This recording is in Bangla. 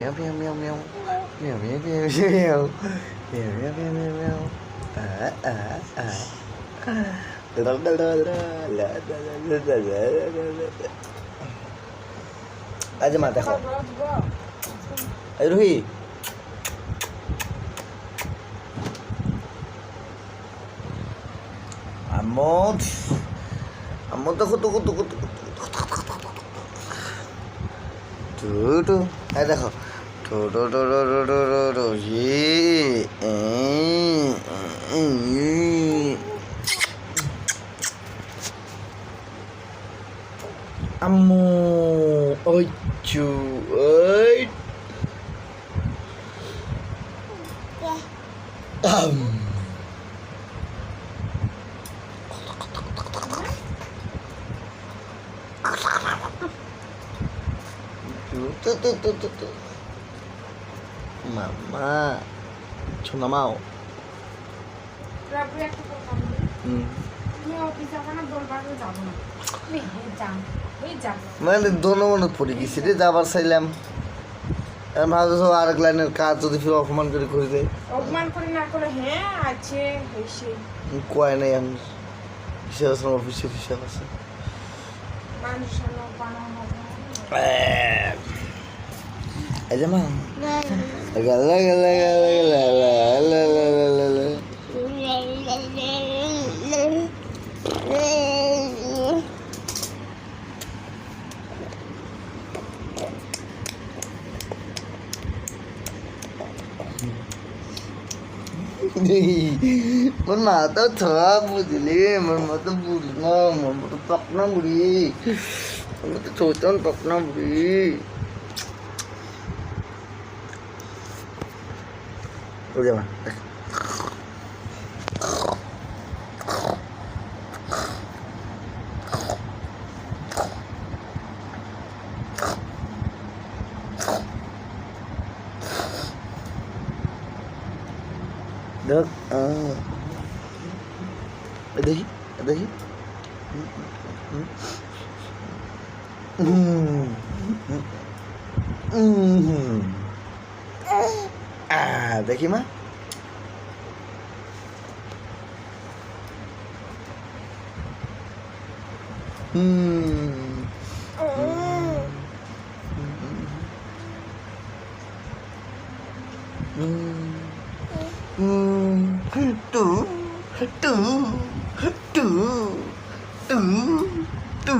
Mèo mèo mèo mèo mèo mèo mèo mèo mèo mèo mèo mèo mèo la la la la la la la la la আজ মা দেখো এই রুহি আম্মু আম্মু দেখো তো কত কত টু এই দেখো টু টু টু টু টু টু টু আম্মু ওই চু ওই মামা শোনা মাও মানে ধন্যবাদ পড়ে গেছি রে যাবার চাইলাম ভাবছো আরেক লাইনের কাজ যদি ফির অপমান করে করে দেয় অপমান করে না করে হ্যাঁ আছে হেসে কয় নাই আমি হিসাব আছে অফিসে হিসাব আছে মানুষ বানানো এই যে মা গালা গালা গালা গালা লা লা লা লা লা mon mà tao thở bùi gì đi mon mà tao bùi ngon mon mà tao bọc nó bùi đi mon mà tao thổi tao bọc nó bùi đi thôi giờ mà được ở đây দেখি মা টু টু টু টু টু